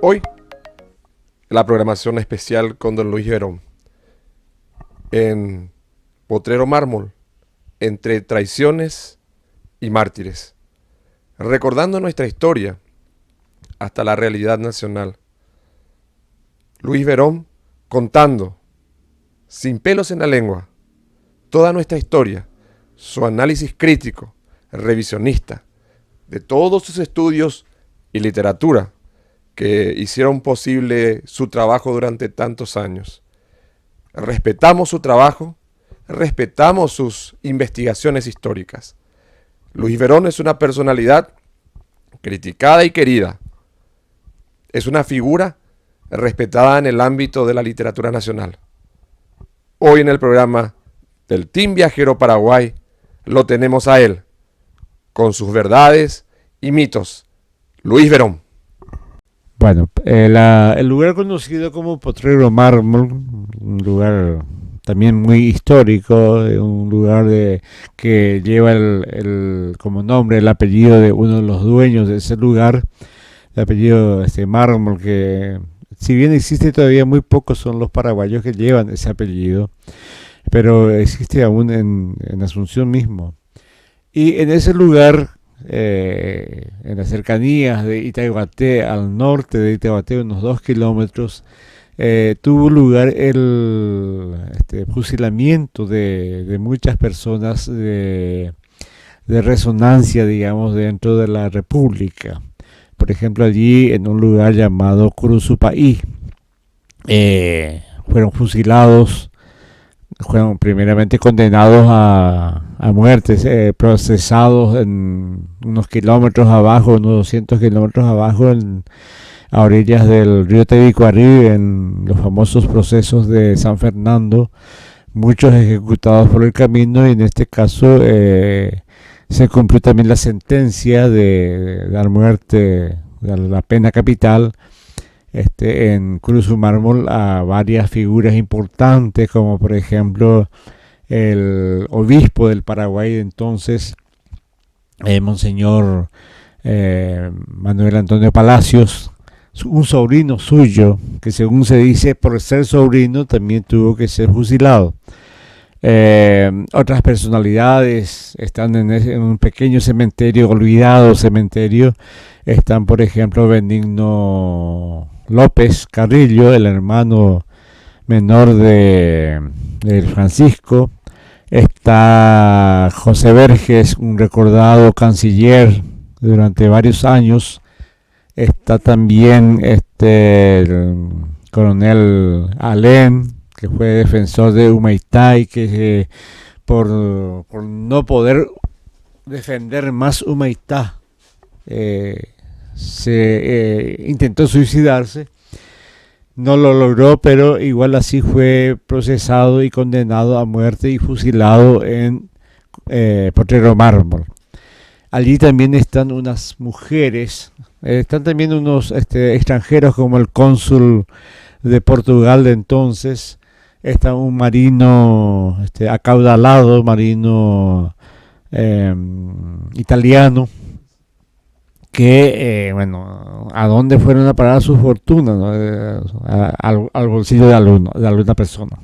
Hoy, la programación especial con don Luis Verón en Potrero Mármol, entre traiciones y mártires, recordando nuestra historia hasta la realidad nacional. Luis Verón contando, sin pelos en la lengua, toda nuestra historia, su análisis crítico, revisionista, de todos sus estudios y literatura que hicieron posible su trabajo durante tantos años. Respetamos su trabajo, respetamos sus investigaciones históricas. Luis Verón es una personalidad criticada y querida. Es una figura respetada en el ámbito de la literatura nacional. Hoy en el programa del Team Viajero Paraguay lo tenemos a él, con sus verdades y mitos. Luis Verón. Bueno, el lugar conocido como Potrero Mármol, un lugar también muy histórico, un lugar que lleva como nombre el apellido de uno de los dueños de ese lugar, el apellido Mármol, que si bien existe todavía muy pocos son los paraguayos que llevan ese apellido, pero existe aún en Asunción mismo. Y en ese lugar, en las cercanías de Itaiguaté, al norte de Itaiguaté, unos 2 kilómetros, tuvo lugar el fusilamiento de muchas personas de resonancia, digamos, dentro de la República. Por ejemplo, allí en un lugar llamado Curuzupaí, fueron fusilados, fueron primeramente condenados a muerte, procesados en unos kilómetros abajo, unos 200 kilómetros abajo, a orillas del río Tebicuarí, en los famosos procesos de San Fernando, muchos ejecutados por el camino, y en este caso se cumplió también la sentencia de dar muerte, de la pena capital, en Cruz Mármol, a varias figuras importantes, como por ejemplo el obispo del Paraguay de entonces, Monseñor Manuel Antonio Palacios, un sobrino suyo, que según se dice, por ser sobrino también tuvo que ser fusilado. Otras personalidades están en un pequeño cementerio, olvidado cementerio. Están, por ejemplo, Benigno López Carrillo, el hermano menor de Francisco. Está José Verges, un recordado canciller durante varios años. Está también el coronel Alén, que fue defensor de Humaitá, y que por no poder defender más Humaitá se intentó suicidarse. No lo logró, pero igual así fue procesado y condenado a muerte y fusilado en Potrero Mármol. Allí también están unas mujeres, están también unos extranjeros, como el cónsul de Portugal de entonces. Está un marino acaudalado, marino italiano, que, ¿a dónde fueron a parar sus fortunas? ¿No? Al bolsillo de alguna persona.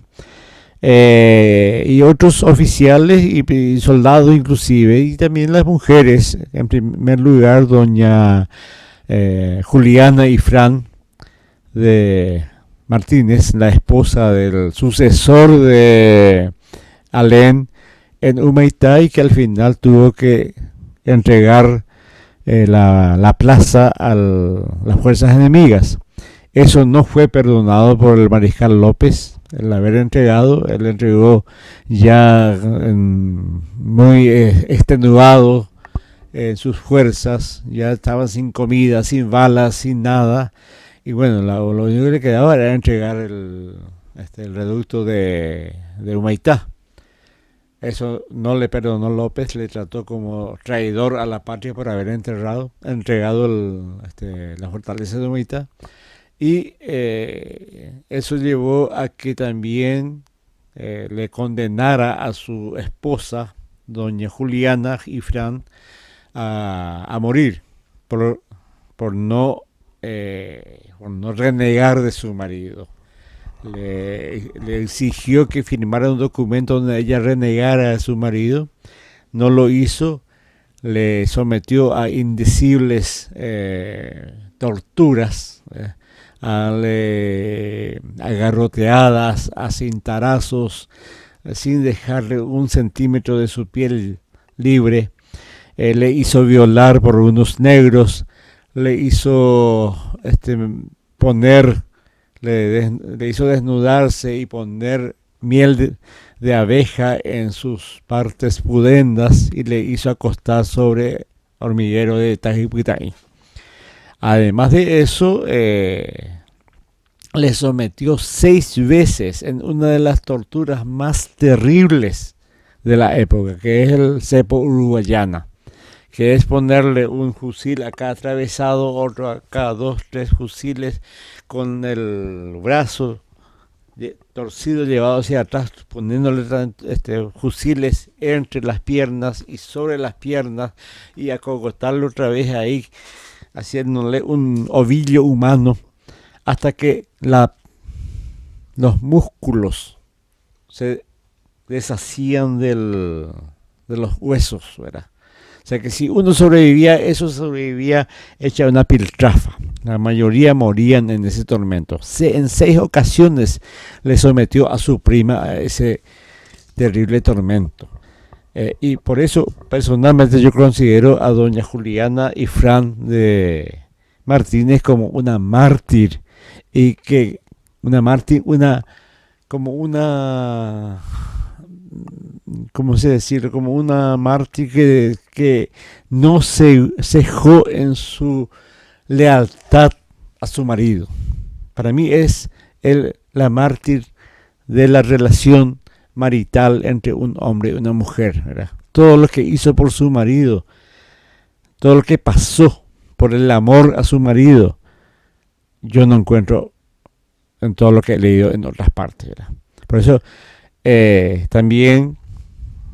Y otros oficiales y soldados inclusive, y también las mujeres. En primer lugar, doña Juliana y Fran de Martínez, la esposa del sucesor de Alén en Humaitá, y que al final tuvo que entregar la plaza a las fuerzas enemigas. Eso no fue perdonado por el mariscal López, el haber entregado. Él entregó ya muy extenuado en sus fuerzas, ya estaban sin comida, sin balas, sin nada. Y bueno, lo único que le quedaba era entregar el reducto de Humaitá. Eso no le perdonó López, le trató como traidor a la patria por haber entregado la fortaleza de Humaitá. Y eso llevó a que también le condenara a su esposa, doña Juliana Ifrán, a morir por, por no renegar de su marido. Le exigió que firmara un documento donde ella renegara de su marido. No lo hizo. Le sometió a indecibles torturas, a garroteadas, a cintarazos, sin dejarle un centímetro de su piel libre. Le hizo violar por unos negros, le hizo poner, le hizo desnudarse y poner miel de abeja en sus partes pudendas y le hizo acostar sobre hormiguero de Tajipitay. Además de eso, le sometió 6 veces en una de las torturas más terribles de la época, que es el cepo uruguayana, que es ponerle un fusil acá atravesado, otro acá, 2, 3 fusiles con el brazo torcido llevado hacia atrás, poniéndole fusiles entre las piernas y sobre las piernas y acogotarlo otra vez ahí, haciéndole un ovillo humano hasta que los músculos se deshacían de los huesos, ¿verdad? O sea que si uno sobrevivía, eso sobrevivía hecha una piltrafa. La mayoría morían en ese tormento. En 6 ocasiones le sometió a su prima a ese terrible tormento. Y por eso, personalmente, yo considero a doña Juliana Ifrán de Martínez como una mártir. Y que una mártir, ¿cómo se decir? Como una mártir que no se cejó en su lealtad a su marido. Para mí es la mártir de la relación marital entre un hombre y una mujer, ¿verdad? Todo lo que hizo por su marido, todo lo que pasó por el amor a su marido, yo no encuentro en todo lo que he leído en otras partes, ¿verdad? Por eso también,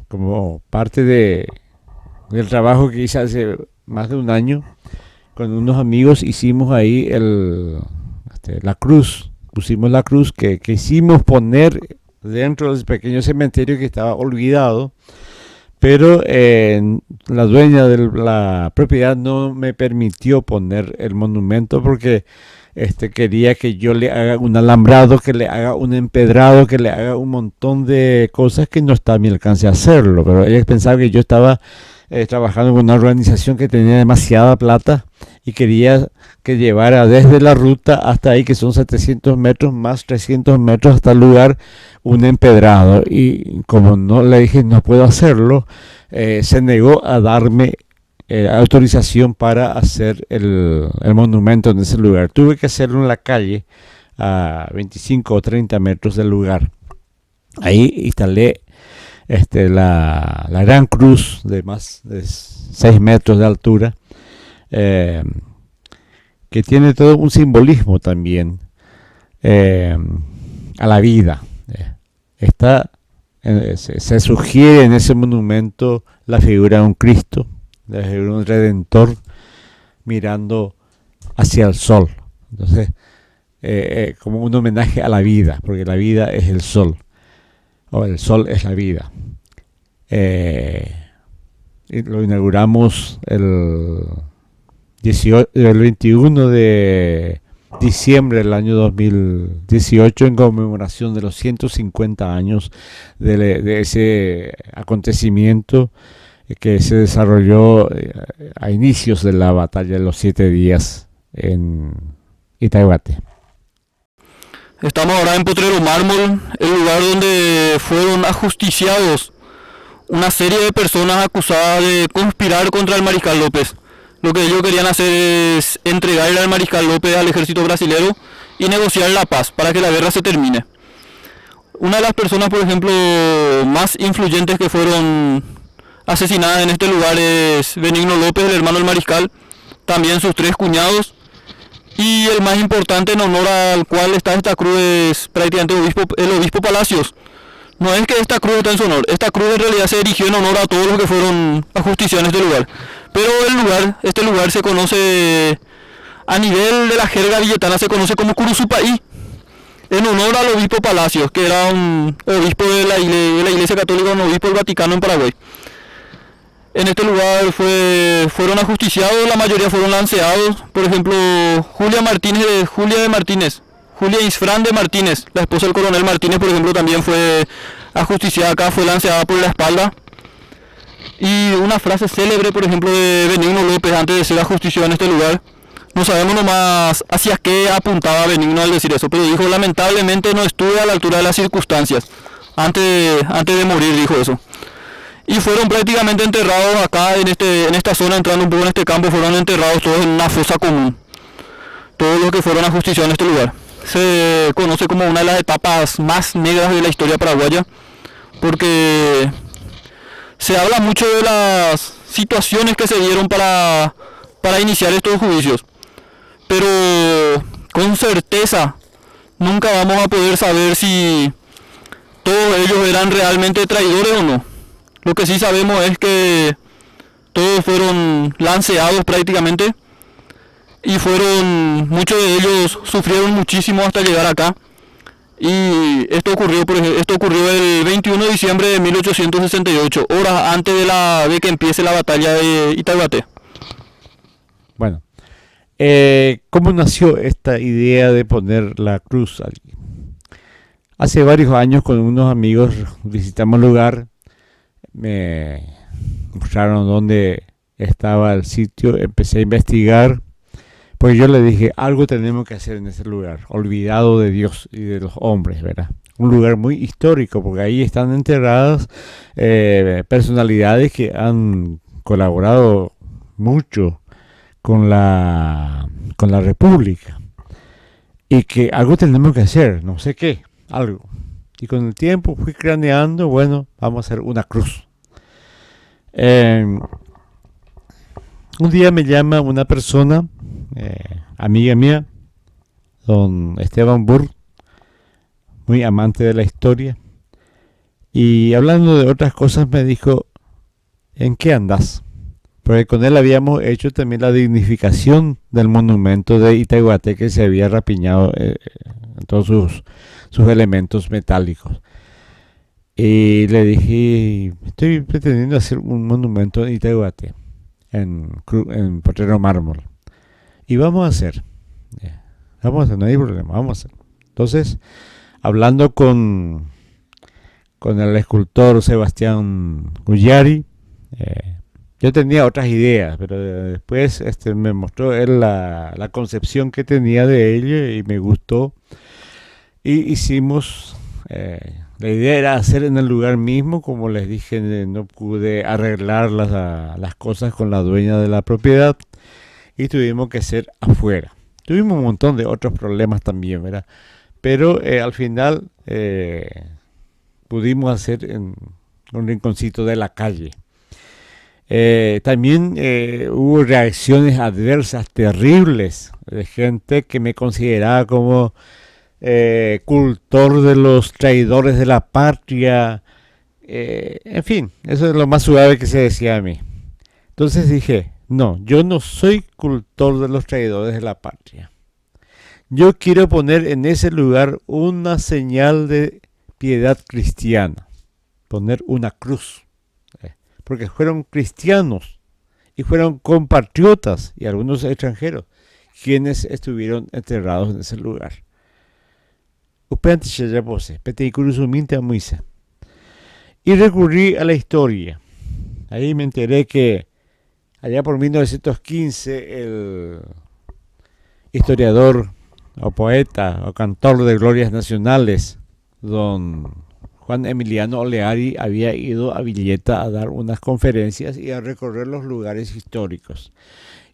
como parte del trabajo que hice hace más de un año, con unos amigos hicimos ahí la cruz, pusimos la cruz que quisimos poner dentro del pequeño cementerio que estaba olvidado, pero la dueña de la propiedad no me permitió poner el monumento porque quería que yo le haga un alambrado, que le haga un empedrado, que le haga un montón de cosas que no está a mi alcance hacerlo, pero ella pensaba que yo estaba trabajando con una organización que tenía demasiada plata y quería que llevara desde la ruta hasta ahí, que son 700 metros más 300 metros hasta el lugar, un empedrado. Y como no le dije no puedo hacerlo, se negó a darme autorización para hacer el monumento en ese lugar. Tuve que hacerlo en la calle a 25 o 30 metros del lugar. Ahí instalé la gran cruz de más de 6 metros de altura, que tiene todo un simbolismo también a la vida. Se sugiere en ese monumento la figura de un Cristo, la figura de un Redentor mirando hacia el sol. Entonces, como un homenaje a la vida, porque la vida es el sol, o el sol es la vida. Y lo inauguramos el 21 de diciembre del año 2018 en conmemoración de los 150 años de ese acontecimiento que se desarrolló a inicios de la batalla de los 7 días en Itaiguate. Estamos ahora en Potrero Mármol, el lugar donde fueron ajusticiados una serie de personas acusadas de conspirar contra el Mariscal López. Lo que ellos querían hacer es entregarle al Mariscal López al ejército brasilero y negociar la paz para que la guerra se termine. Una de las personas, por ejemplo, más influyentes que fueron asesinadas en este lugar es Benigno López, el hermano del Mariscal, también sus 3 cuñados, y el más importante, en honor al cual está esta cruz, es prácticamente el obispo Palacios, No es que esta cruz está en su honor, esta cruz en realidad se erigió en honor a todos los que fueron ajusticiados en este lugar. Pero este lugar se conoce, a nivel de la jerga villetana, se conoce como Curuzupaí, en honor al obispo Palacios, que era un obispo de la Iglesia Católica, un obispo del Vaticano en Paraguay. En este lugar fueron ajusticiados, la mayoría fueron lanceados. Por ejemplo, Julia Isfrán de Martínez, la esposa del coronel Martínez, por ejemplo, también fue ajusticiada acá, fue lanceada por la espalda. Y una frase célebre, por ejemplo, de Benigno López antes de ser ajusticiado en este lugar. No sabemos nomás hacia qué apuntaba Benigno al decir eso, pero dijo: lamentablemente no estuve a la altura de las circunstancias. Antes de morir dijo eso. Y fueron prácticamente enterrados acá en esta zona, entrando un poco en este campo, fueron enterrados todos en una fosa común. Todos los que fueron ajusticiados en este lugar. Se conoce como una de las etapas más negras de la historia paraguaya, porque se habla mucho de las situaciones que se dieron para iniciar estos juicios, pero con certeza nunca vamos a poder saber si todos ellos eran realmente traidores o no. Lo que sí sabemos es que todos fueron lanceados prácticamente, y muchos de ellos sufrieron muchísimo hasta llegar acá. Y esto ocurrió el 21 de diciembre de 1868, horas antes de que empiece la batalla de Itaguaté. Bueno, ¿cómo nació esta idea de poner la cruz allí? Hace varios años, con unos amigos visitamos el lugar, me mostraron dónde estaba el sitio, empecé a investigar, pues yo le dije: algo tenemos que hacer en ese lugar, olvidado de Dios y de los hombres, ¿verdad? Un lugar muy histórico, porque ahí están enterradas personalidades que han colaborado mucho con la República, y que algo tenemos que hacer, no sé qué, algo. Y con el tiempo fui craneando, bueno, vamos a hacer una cruz. Un día me llama una persona, amiga mía, don Esteban Burr, muy amante de la historia, y hablando de otras cosas me dijo: ¿en qué andas? Porque con él habíamos hecho también la dignificación del monumento de Itaguaté, que se había rapiñado en todos sus elementos metálicos. Y le dije: estoy pretendiendo hacer un monumento en Itaguaté, en Potrero Mármol. Y vamos a hacer, no hay problema, vamos a hacer. Entonces, hablando con el escultor Sebastián Gullari, yo tenía otras ideas, pero después me mostró él la concepción que tenía de ello y me gustó. Y hicimos, la idea era hacer en el lugar mismo. Como les dije, no pude arreglar las cosas con la dueña de la propiedad y tuvimos que hacer afuera. Tuvimos un montón de otros problemas también, ¿verdad? Pero al final pudimos hacer en un rinconcito de la calle. También hubo reacciones adversas terribles de gente que me consideraba como cultor de los traidores de la patria. En fin, eso es lo más suave que se decía a mí. Entonces dije: no, yo no soy cultor de los traidores de la patria. Yo quiero poner en ese lugar una señal de piedad cristiana, poner una cruz, porque fueron cristianos y fueron compatriotas y algunos extranjeros quienes estuvieron enterrados en ese lugar. Y recurrí a la historia. Ahí me enteré que allá por 1915 el historiador o poeta o cantor de glorias nacionales, don Juan Emiliano Oleari, había ido a Villeta a dar unas conferencias y a recorrer los lugares históricos.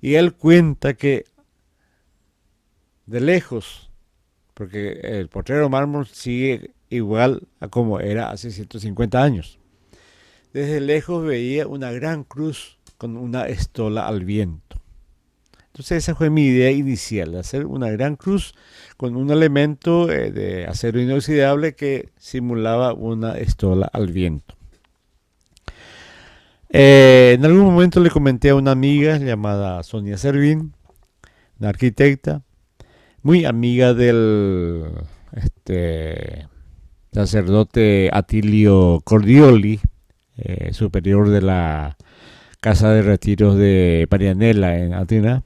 Y él cuenta que de lejos, porque el Potrero Mármol sigue igual a como era hace 150 años, desde lejos veía una gran cruz con una estola al viento. Entonces esa fue mi idea inicial, de hacer una gran cruz con un elemento de acero inoxidable que simulaba una estola al viento. En algún momento le comenté a una amiga llamada Sonia Servín, una arquitecta, muy amiga del sacerdote Atilio Cordioli, superior de la Casa de Retiros de Marianela en Atenas,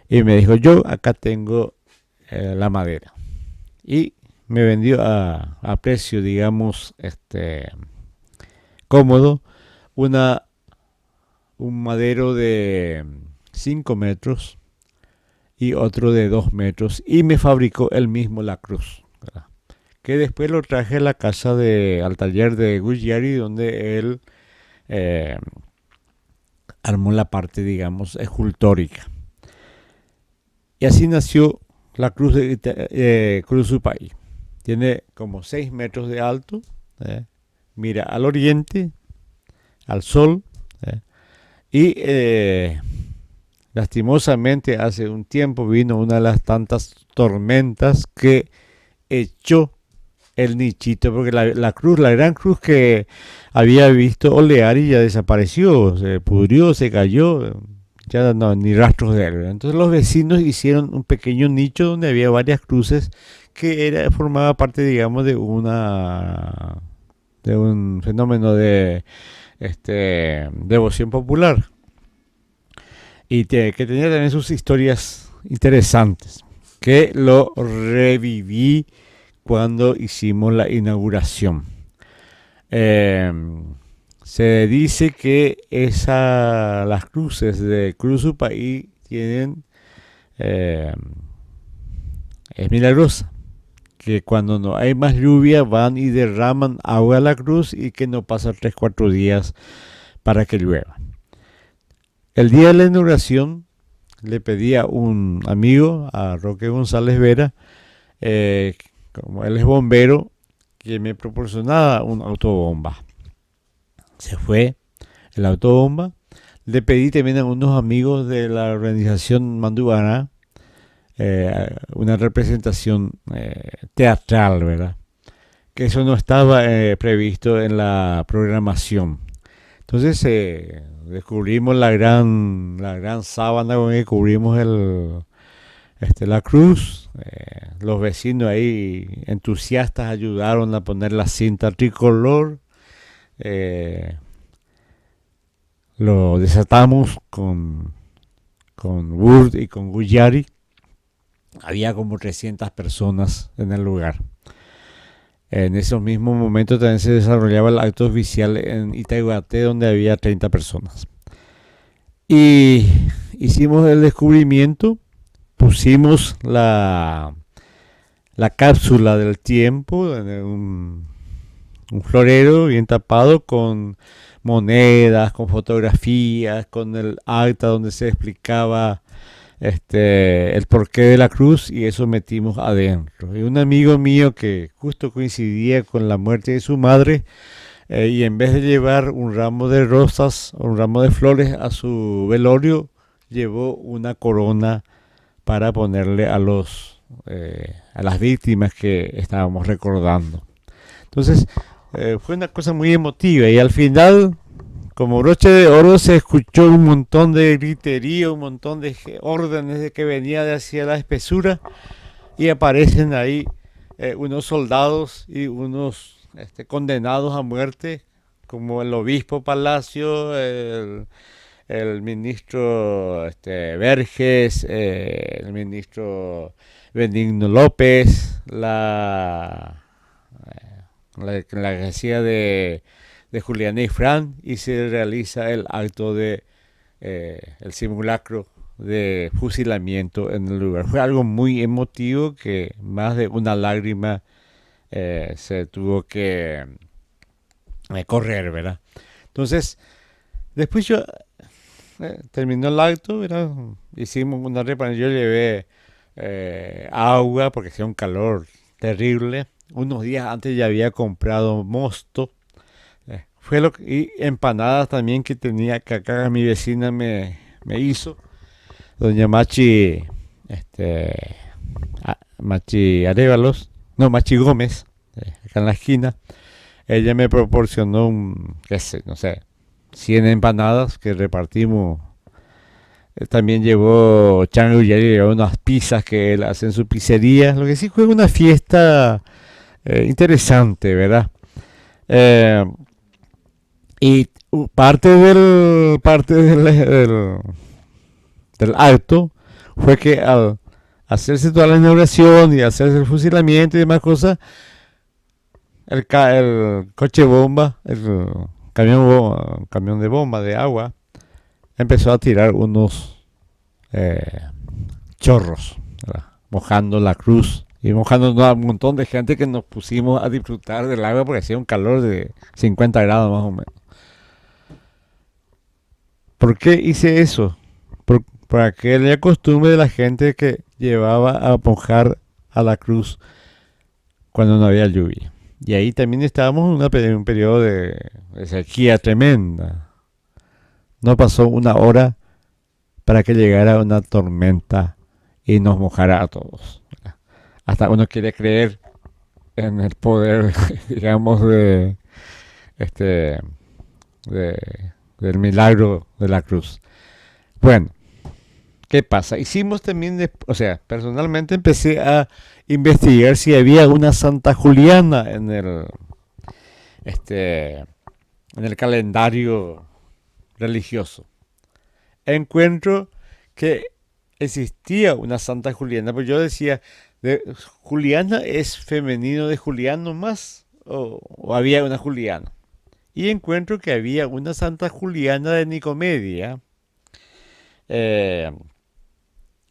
y me dijo, yo acá tengo la madera. Y me vendió a precio, digamos, cómodo, un madero de 5 metros y otro de 2 metros, y me fabricó él mismo la cruz, ¿verdad? Que después lo traje a la casa al taller de Gugliari, donde él armó la parte, digamos, escultórica. Y así nació la cruz de Cruz Supay. Tiene como 6 metros de alto, mira al oriente, al sol, y lastimosamente hace un tiempo vino una de las tantas tormentas que echó el nichito, porque la cruz, la gran cruz que había visto olear y ya desapareció, se pudrió, se cayó, ya no, ni rastros de él. Entonces los vecinos hicieron un pequeño nicho donde había varias cruces que formaba parte, digamos, de un fenómeno de devoción popular y que tenía también sus historias interesantes, que lo reviví cuando hicimos la inauguración. Se dice que las cruces de Cruz Supay tienen, es milagrosa, que cuando no hay más lluvia van y derraman agua a la cruz y que no pasa 3-4 días para que llueva. El día de la inauguración le pedí a un amigo, a Roque González Vera, como él es bombero, que me proporcionaba un autobomba. Se fue el autobomba. Le pedí también a unos amigos de la organización Mandubana una representación teatral, ¿verdad? Que eso no estaba previsto en la programación. Entonces descubrimos la gran sábana con que cubrimos la cruz. Los vecinos ahí entusiastas ayudaron a poner la cinta tricolor. Lo desatamos con Wurd y con Gugliari. Había como 300 personas en el lugar. En esos mismos momentos también se desarrollaba el acto oficial en Itaiguaté, donde había 30 personas. Y hicimos el descubrimiento, pusimos la cápsula del tiempo en un florero bien tapado con monedas, con fotografías, con el acta donde se explicaba el porqué de la cruz, y eso metimos adentro. Y un amigo mío que justo coincidía con la muerte de su madre, y en vez de llevar un ramo de rosas o un ramo de flores a su velorio, llevó una corona para ponerle a las víctimas que estábamos recordando. Entonces fue una cosa muy emotiva, y al final, como broche de oro, se escuchó un montón de griterío, un montón de órdenes de que venía de hacia la espesura, y aparecen ahí unos soldados y unos condenados a muerte, como el obispo Palacio, el ministro Verges, el ministro Benigno López, la García de Juliana y Fran, y se realiza el acto de el simulacro de fusilamiento en el lugar. Fue algo muy emotivo que más de una lágrima se tuvo que correr, ¿verdad? Entonces, después terminó el acto, ¿verdad? Hicimos una reparación, yo llevé agua porque hacía un calor terrible. Unos días antes ya había comprado mosto. Y empanadas también que tenía, que acá mi vecina me hizo. doña Machi, Machi Arévalos, no, Machi Gómez, acá en la esquina. Ella me proporcionó no sé, 100 empanadas que repartimos. También llevó Chango y llevó unas pizzas que él hace en su pizzería. Lo que sí fue una fiesta interesante, ¿verdad? Y del acto fue que al hacerse toda la inauguración y hacerse el fusilamiento y demás cosas, el coche bomba, el camión de bomba de agua, empezó a tirar unos chorros, ¿verdad? Mojando la cruz y mojando a un montón de gente que nos pusimos a disfrutar del agua porque hacía un calor de 50 grados más o menos. ¿Por qué hice eso? Por aquella costumbre de la gente que llevaba a mojar a la cruz cuando no había lluvia. Y ahí también estábamos en un periodo de sequía tremenda. No pasó una hora para que llegara una tormenta y nos mojara a todos. Hasta uno quiere creer en el poder, digamos, del milagro de la cruz. Bueno, ¿qué pasa? Hicimos también, personalmente empecé a investigar si había una Santa Juliana en el calendario religioso. Encuentro que existía una Santa Juliana, pero yo decía, ¿Juliana es femenino de Juliano más? ¿O había una Juliana? Y encuentro que había una Santa Juliana de Nicomedia,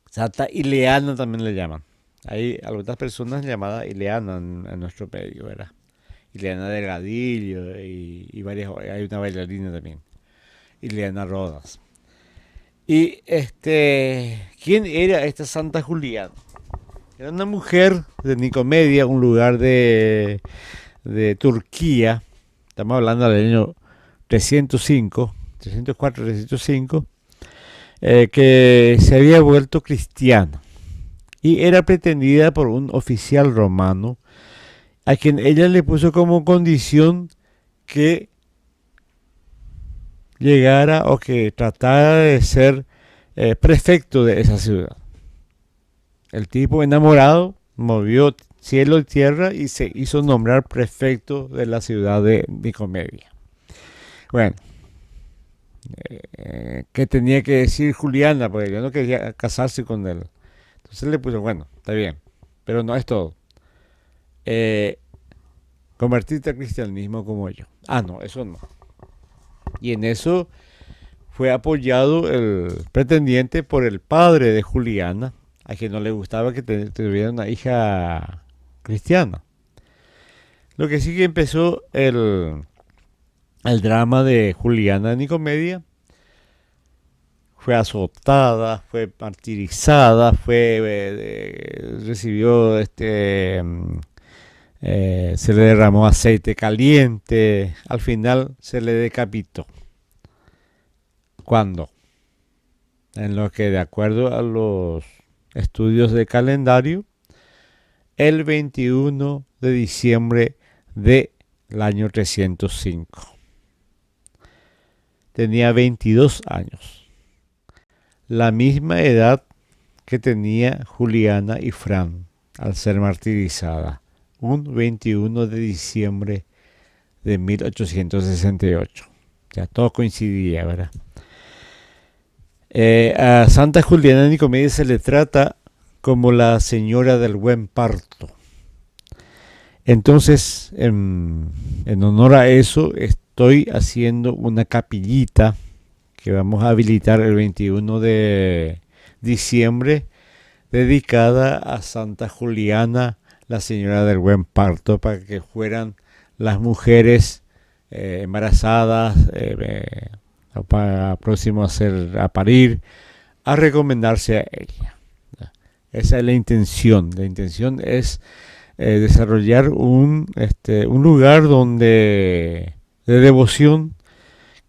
Santa Ileana también le llaman. Hay algunas personas llamadas Ileana en nuestro medio, ¿verdad? Ileana Delgadillo y varias, hay una bailarina también, Ileana Rodas. Y ¿quién era esta Santa Juliana? Era una mujer de Nicomedia, un lugar de Turquía. Estamos hablando del año 304, 305, que se había vuelto cristiana y era pretendida por un oficial romano a quien ella le puso como condición que llegara o que tratara de ser prefecto de esa ciudad. El tipo enamorado movió cielo y tierra y se hizo nombrar prefecto de la ciudad de Nicomedia. Bueno, ¿qué tenía que decir Juliana? Porque yo no quería casarse con él. Entonces le puso, bueno, está bien, pero no es todo. Convertirte al cristianismo como yo. Ah, no, eso no. Y en eso fue apoyado el pretendiente por el padre de Juliana, a quien no le gustaba que tuviera una hija cristiana. Lo que sí que empezó el drama de Juliana de Nicomedia. Fue azotada, fue martirizada, recibió se le derramó aceite caliente, al final se le decapitó. ¿Cuándo? En lo que, de acuerdo a los estudios de calendario, el 21 de diciembre del año 305. Tenía 22 años. La misma edad que tenía Juliana y Fran al ser martirizada, un 21 de diciembre de 1868. Ya todo coincidía, ¿verdad? A Santa Juliana de Nicomedia se le trata como la señora del buen parto. Entonces, en honor a eso, estoy haciendo una capillita que vamos a habilitar el 21 de diciembre, dedicada a Santa Juliana, la señora del buen parto, para que fueran las mujeres embarazadas, próximos a parir, a recomendarse a ella. Esa es la intención. La intención es desarrollar un lugar de devoción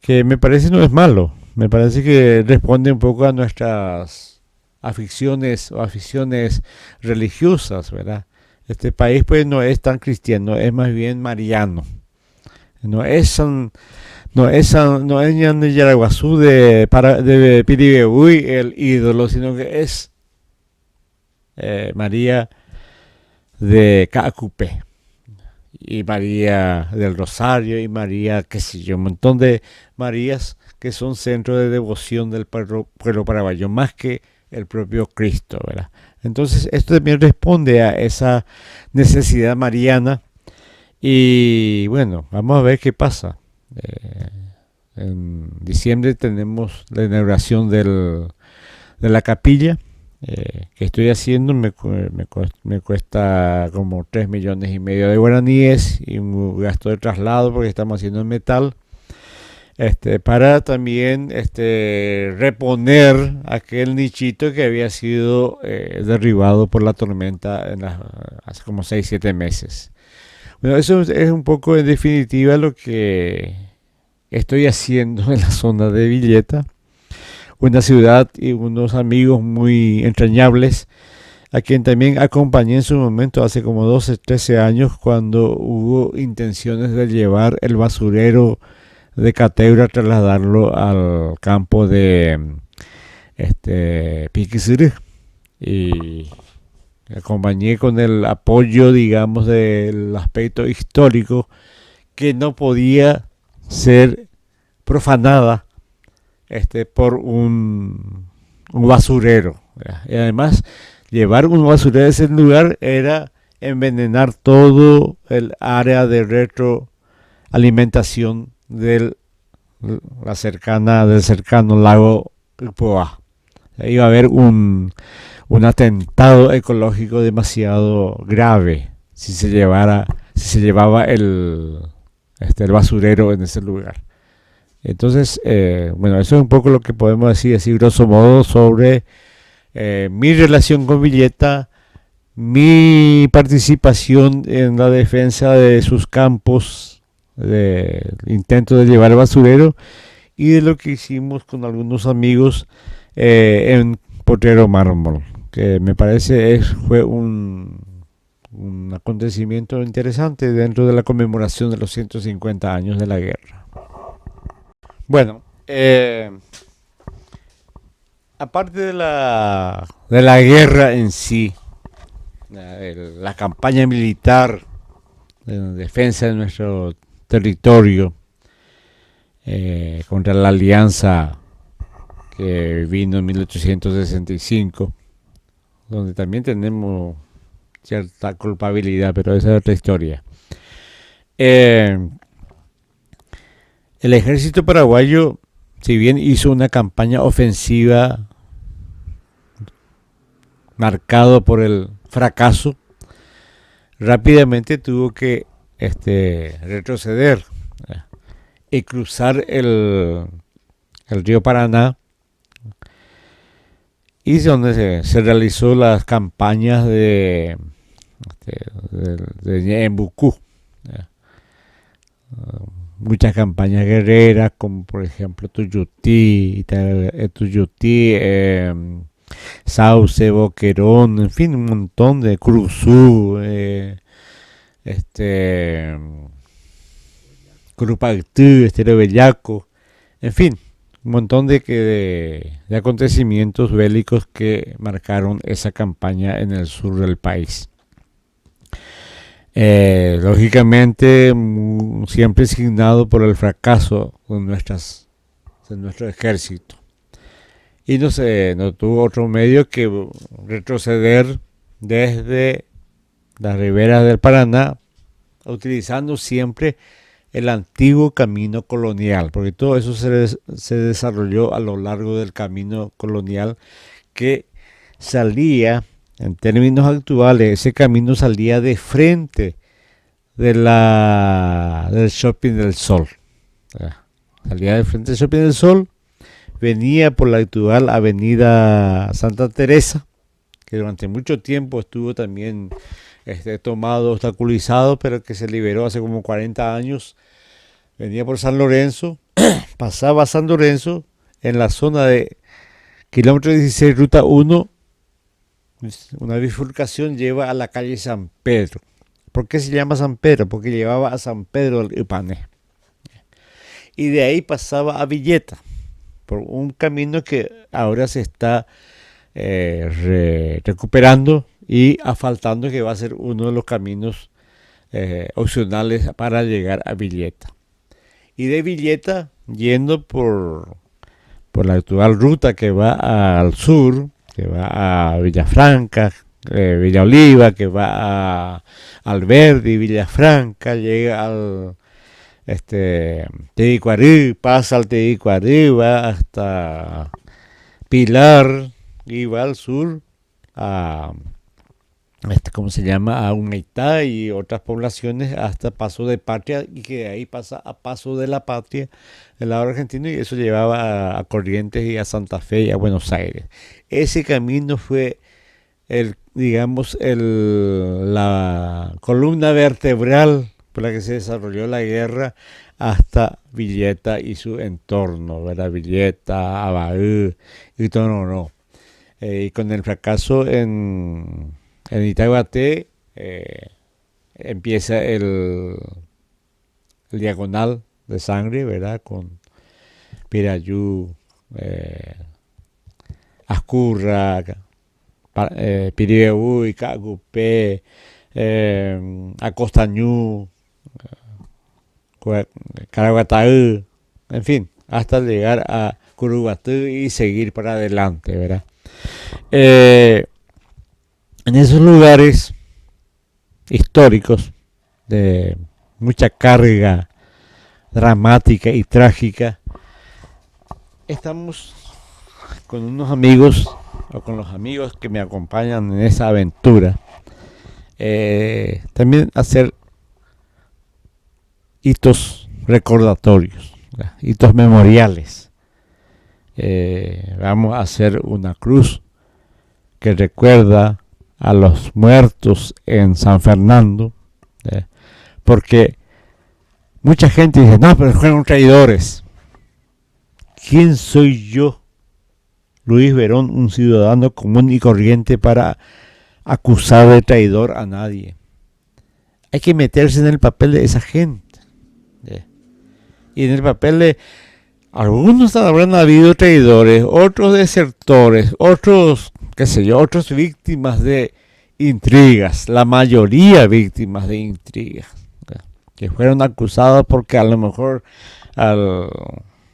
que me parece no es malo. Me parece que responde un poco a nuestras aficiones o aficiones religiosas, ¿verdad? Este país pues no es tan cristiano, es más bien mariano. No es Ñan Yaraguazú de Piribebuy el ídolo, sino que es María de Caacupé y María del Rosario y María, qué sé yo, un montón de Marías que son centro de devoción del pueblo paraguayo, más que el propio Cristo, ¿verdad? Entonces esto también responde a esa necesidad mariana y bueno, vamos a ver qué pasa. En diciembre tenemos la inauguración de la capilla que estoy haciendo. Me cuesta como 3,5 millones de guaraníes y un gasto de traslado porque estamos haciendo en metal. Para también reponer aquel nichito que había sido derribado por la tormenta hace como 6-7 meses. Bueno, eso es un poco en definitiva lo que estoy haciendo en la zona de Villeta, una ciudad y unos amigos muy entrañables, a quien también acompañé en su momento hace como 12-13 años cuando hubo intenciones de llevar el basurero de Cateura, trasladarlo al campo de Piquisiri, y acompañé con el apoyo, digamos, del aspecto histórico que no podía ser profanada por un basurero, ¿verdad? Y además llevar un basurero a ese lugar era envenenar todo el área de retroalimentación del cercano lago Poá. Iba a haber un atentado ecológico demasiado grave si se llevaba el basurero en ese lugar. Entonces, bueno, eso es un poco lo que podemos decir así grosso modo sobre mi relación con Villeta, mi participación en la defensa de sus campos, de intento de llevar el basurero y de lo que hicimos con algunos amigos en Potrero Mármol, que me parece fue un acontecimiento interesante dentro de la conmemoración de los 150 años de la guerra. Bueno, aparte de la guerra en sí, la campaña militar de defensa de nuestro territorio contra la alianza que vino en 1865, donde también tenemos cierta culpabilidad, pero esa es otra historia. El ejército paraguayo, si bien hizo una campaña ofensiva marcado por el fracaso, rápidamente tuvo que retroceder y cruzar el río Paraná, y donde se realizó las campañas de Ñembucú. Muchas campañas guerreras, como por ejemplo Tuyutí, Sauce, Boquerón, en fin, un montón de Cruzú, Curupactú, Estero Bellaco, en fin, un montón de acontecimientos bélicos que marcaron esa campaña en el sur del país. Lógicamente, siempre signado por el fracaso de nuestro ejército. Y no tuvo otro medio que retroceder desde las riberas del Paraná, utilizando siempre el antiguo camino colonial, porque todo eso se desarrolló a lo largo del camino colonial, que salía, en términos actuales, ese camino salía de frente del Shopping del Sol. Salía de frente del Shopping del Sol, venía por la actual avenida Santa Teresa, que durante mucho tiempo estuvo también tomado, obstaculizado, pero que se liberó hace como 40 años. Venía por San Lorenzo, pasaba San Lorenzo en la zona de kilómetro 16, ruta 1, Una bifurcación lleva a la calle San Pedro. ¿Por qué se llama San Pedro? Porque llevaba a San Pedro del Ipané. Y de ahí pasaba a Villeta, por un camino que ahora se está recuperando y asfaltando, que va a ser uno de los caminos opcionales para llegar a Villeta. Y de Villeta, yendo por la actual ruta que va al sur, que va a Villafranca, Villa Oliva, que va a Alberdi, Villafranca, llega al Tedicuarí, pasa al Tedicuarí, va hasta Pilar y va al sur a ¿cómo se llama? A Humaitá y otras poblaciones hasta Paso de Patria, y que de ahí pasa a Paso de la Patria del lado argentino, y eso llevaba a Corrientes y a Santa Fe y a Buenos Aires. Ese camino fue la columna vertebral por la que se desarrolló la guerra hasta Villeta y su entorno, ¿verdad? Villeta, Abaú y Tononó. Y con el fracaso en Itaguaté empieza el diagonal de sangre, ¿verdad? Con Pirayú, Ascurra, Piribeú, Cagupé, Acostañú, Caraguataú, en fin, hasta llegar a Curuguatú y seguir para adelante, ¿verdad? En esos lugares históricos de mucha carga dramática y trágica, estamos con unos amigos, o con los amigos que me acompañan en esa aventura, también hacer hitos recordatorios, hitos memoriales. Vamos a hacer una cruz que recuerda a los muertos en San Fernando, porque mucha gente dice, no, pero fueron traidores. ¿Quién soy yo, Luis Verón, un ciudadano común y corriente, para acusar de traidor a nadie? Hay que meterse en el papel de esa gente. Y en el papel de algunos habrán habido traidores, otros desertores, otros, qué sé yo, otros víctimas de intrigas, la mayoría víctimas de intrigas, que fueron acusados porque a lo mejor al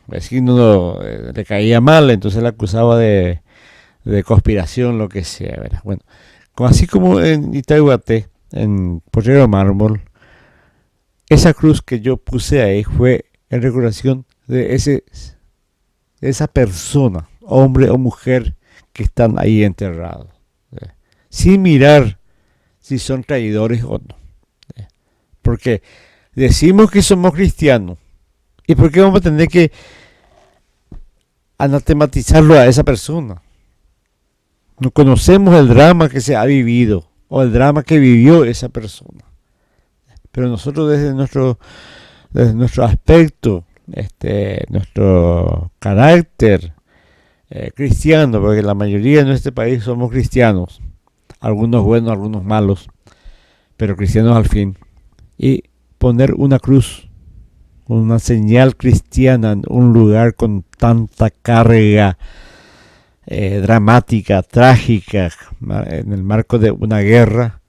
vecino le caía mal, entonces le acusaba de conspiración, lo que sea, ¿verdad? Bueno, así como en Itaguaté, en Potrero Mármol, esa cruz que yo puse ahí fue en recordación de esa persona, hombre o mujer, que están ahí enterrados, sin mirar si son traidores o no, porque decimos que somos cristianos, ¿y por qué vamos a tener que anatematizarlo a esa persona? No conocemos el drama que se ha vivido o el drama que vivió esa persona, pero nosotros desde nuestro aspecto, nuestro carácter cristiano, porque la mayoría en este país somos cristianos, algunos buenos, algunos malos, pero cristianos al fin, y poner una cruz, una señal cristiana en un lugar con tanta carga dramática, trágica, en el marco de una guerra,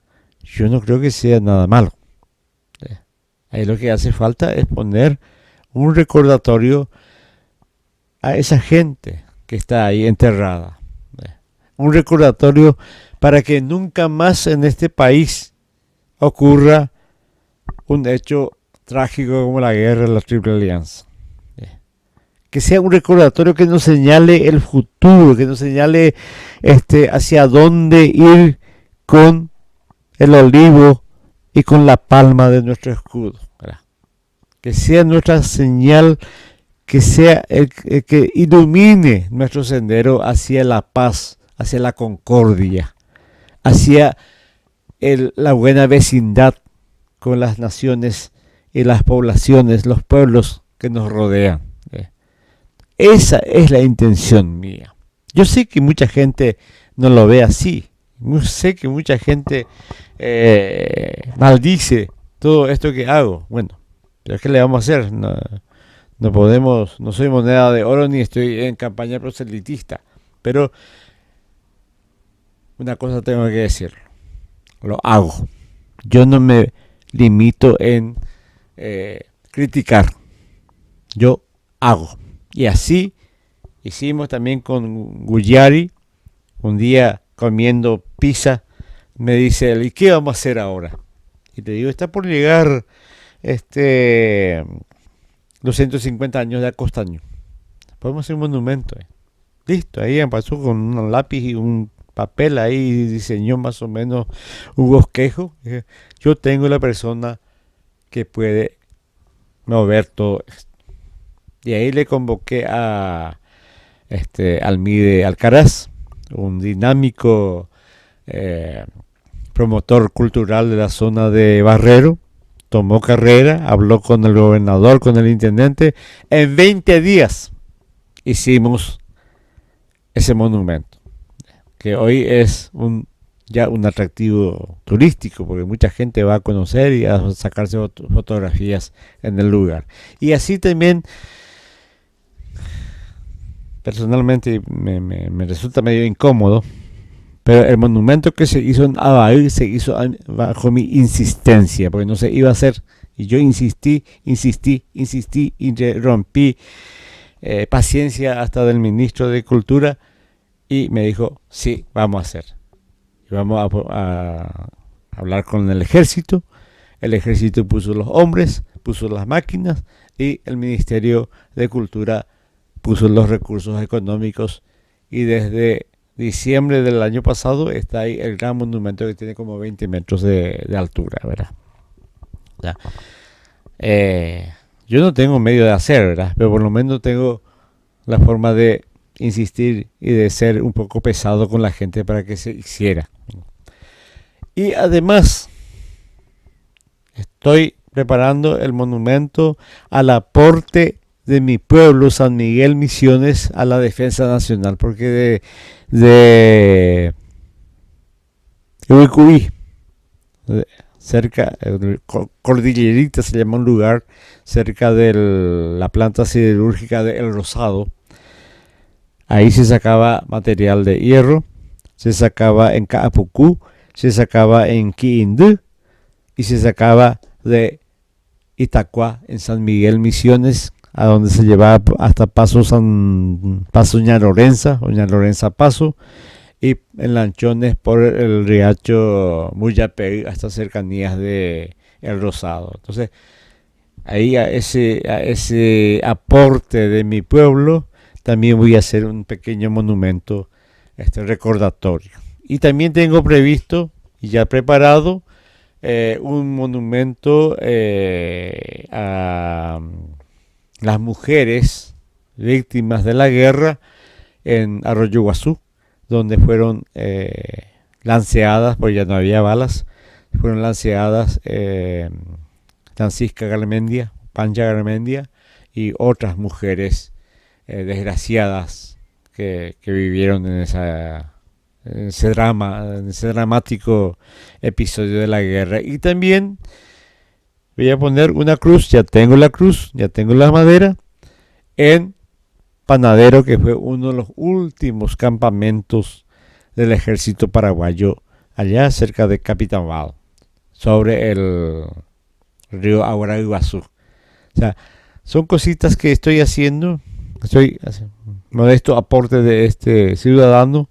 yo no creo que sea nada malo. Ahí lo que hace falta es poner un recordatorio a esa gente que está ahí enterrada. Un recordatorio para que nunca más en este país ocurra un hecho trágico como la guerra de la Triple Alianza. Que sea un recordatorio que nos señale el futuro, que nos señale hacia dónde ir con el olivo y con la palma de nuestro escudo, ¿verdad? Que sea nuestra señal, que sea el que ilumine nuestro sendero hacia la paz, hacia la concordia, hacia la buena vecindad con las naciones y las poblaciones, los pueblos que nos rodean. Esa es la intención mía. Yo sé que mucha gente no lo ve así. sé que mucha gente maldice todo esto que hago. Bueno, pero ¿qué le vamos a hacer? No podemos, no soy moneda de oro ni estoy en campaña proselitista. Pero una cosa tengo que decir, lo hago. Yo no me limito en criticar, yo hago. Y así hicimos también con Guyari, un día comiendo pizza, me dice él, ¿y qué vamos a hacer ahora? Y te digo, está por llegar los 150 años de Acostaño. Podemos hacer un monumento. Listo, ahí pasó con un lápiz y un papel, ahí diseñó más o menos un bosquejo. Yo tengo la persona que puede mover todo esto. Y ahí le convoqué a Almide Alcaraz, un dinámico promotor cultural de la zona de Barrero. Tomó carrera, habló con el gobernador, con el intendente. En 20 días hicimos ese monumento, que hoy es ya un atractivo turístico, porque mucha gente va a conocer y a sacarse fotografías en el lugar. Y así también, personalmente, me resulta medio incómodo, pero el monumento que se hizo en Abaí se hizo bajo mi insistencia, porque no se iba a hacer. Y yo insistí, y rompí paciencia hasta del ministro de Cultura, y me dijo, sí, vamos a hacer. Y vamos a hablar con el ejército. El ejército puso los hombres, puso las máquinas, y el Ministerio de Cultura puso los recursos económicos, y desde diciembre del año pasado está ahí el gran monumento que tiene como 20 metros de altura, ¿verdad? Ya. Yo no tengo medio de hacer, ¿verdad? Pero por lo menos tengo la forma de insistir y de ser un poco pesado con la gente para que se hiciera. Y además estoy preparando el monumento al aporte de mi pueblo, San Miguel Misiones, a la defensa nacional, porque de Ubicuí, cerca, Cordillerita se llama un lugar, cerca de la planta siderúrgica de El Rosado. Ahí se sacaba material de hierro, se sacaba en Caapucú, se sacaba en Quiindú y se sacaba de Itacuá, en San Miguel Misiones, a donde se llevaba hasta Paso Ña Lorenza Paso, y en lanchones por el riacho Muyapey hasta cercanías de El Rosado. Entonces, ahí a ese aporte de mi pueblo también voy a hacer un pequeño monumento recordatorio. Y también tengo previsto y ya preparado un monumento a las mujeres víctimas de la guerra en Arroyo Guazú, donde fueron lanceadas, porque ya no había balas, fueron lanceadas Francisca Garmendia, Pancha Garmendia y otras mujeres desgraciadas que vivieron en ese dramático episodio de la guerra. Y también voy a poner una cruz, ya tengo la madera, en Panadero, que fue uno de los últimos campamentos del ejército paraguayo, allá cerca de Capitán Val, sobre el río Aguaraguazú. O sea, son cositas que estoy haciendo, modesto aporte de este ciudadano,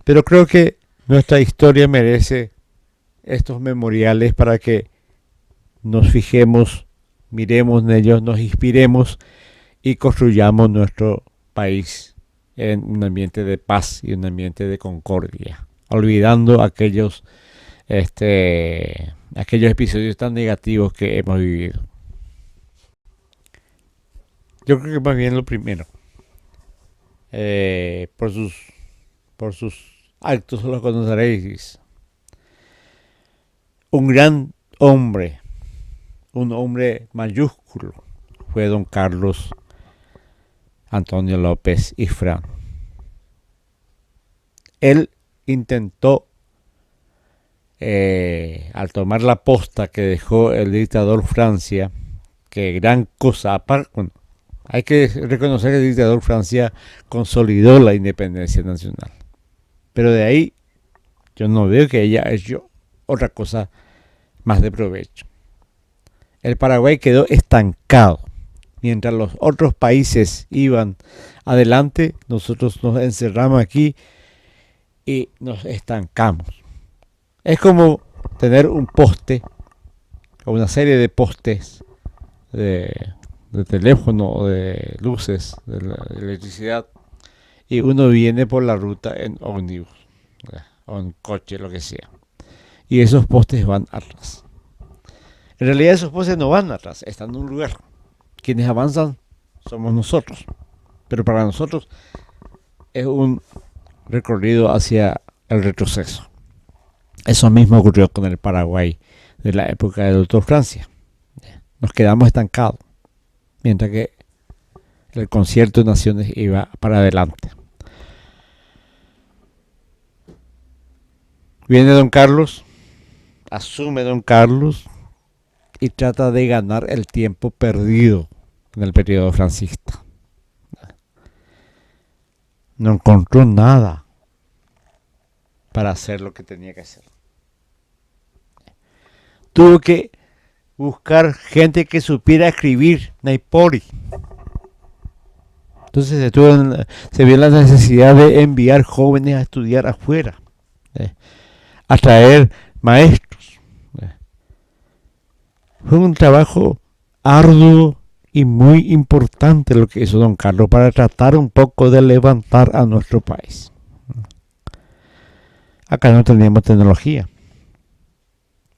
pero creo que nuestra historia merece estos memoriales para que nos fijemos, miremos en ellos, nos inspiremos y construyamos nuestro país en un ambiente de paz y un ambiente de concordia, olvidando aquellos episodios tan negativos que hemos vivido. Yo creo que más bien lo primero, por sus actos lo conoceréis. Un gran hombre, un hombre mayúsculo, fue don Carlos Antonio López Ifrán. Él intentó al tomar la posta que dejó el dictador Francia, que gran cosa, bueno, hay que reconocer que el dictador Francia consolidó la independencia nacional. Pero de ahí yo no veo que ella haya hecho otra cosa más de provecho. El Paraguay quedó estancado. Mientras los otros países iban adelante, nosotros nos encerramos aquí y nos estancamos. Es como tener un poste o una serie de postes de teléfono o de luces, de electricidad, y uno viene por la ruta en ómnibus o en coche, lo que sea. Y esos postes van atrás. En realidad esos postes no van atrás, están en un lugar. Quienes avanzan somos nosotros. Pero para nosotros es un recorrido hacia el retroceso. Eso mismo ocurrió con el Paraguay de la época del doctor Francia. Nos quedamos estancados, mientras que el concierto de naciones iba para adelante. Viene don Carlos, asume don Carlos y trata de ganar el tiempo perdido en el periodo franquista. No encontró nada para hacer lo que tenía que hacer. Tuvo que buscar gente que supiera escribir Naipori. Entonces se vio la necesidad de enviar jóvenes a estudiar afuera, a traer maestros. Fue un trabajo arduo y muy importante lo que hizo don Carlos para tratar un poco de levantar a nuestro país. Acá no teníamos tecnología.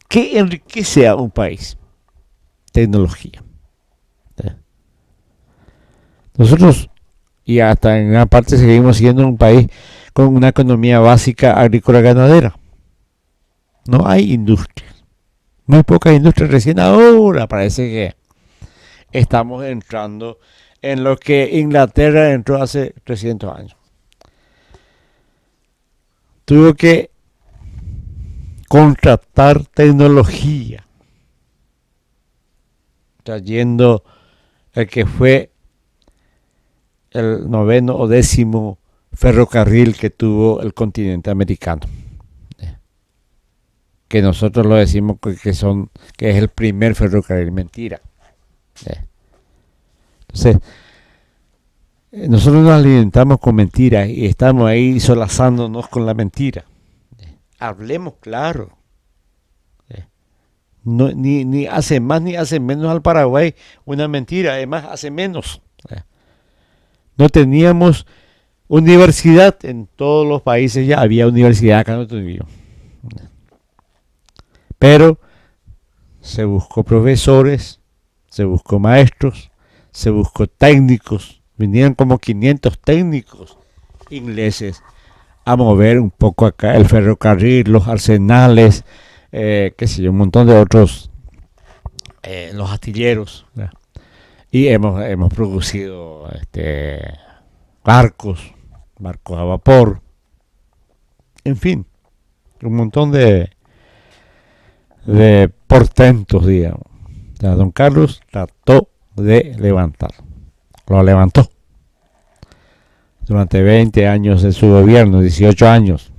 ¿Qué enriquece a un país? Tecnología. Nosotros, y hasta en gran parte seguimos siendo un país con una economía básica agrícola ganadera. No hay industria. Muy poca industria. Recién ahora parece que estamos entrando en lo que Inglaterra entró hace 300 años. Tuvo que contratar tecnología, trayendo el que fue el 9º o 10º ferrocarril que tuvo el continente americano, que nosotros lo decimos que es el primer ferrocarril. Mentira. Entonces nosotros nos alimentamos con mentiras y estamos ahí solazándonos con la mentira. Hablemos claro. No, ni hace más ni hace menos al Paraguay una mentira, además hace menos. No teníamos universidad en todos los países, ya había universidad, acá no teníamos. Pero se buscó profesores, se buscó maestros, se buscó técnicos, vinieron como 500 técnicos ingleses a mover un poco acá el ferrocarril, los arsenales, un montón de otros, los astilleros, ¿verdad? Y hemos producido barcos a vapor, en fin, un montón de portentos, digamos. O sea, don Carlos trató de levantar, lo levantó. Durante 20 años de su gobierno, 18 años.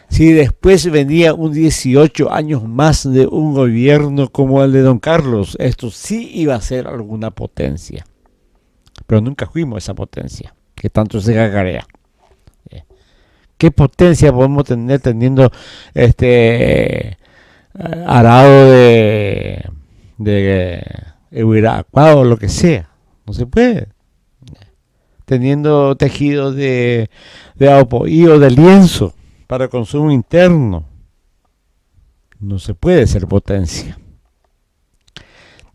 Si después venía un 18 años más de un gobierno como el de don Carlos, esto sí iba a ser alguna potencia. Pero nunca fuimos esa potencia, que tanto se gagarea. ¿Qué potencia podemos tener teniendo arado de Euracuá o lo que sea? No se puede. Teniendo tejido de apoí o de lienzo para consumo interno. No se puede ser potencia.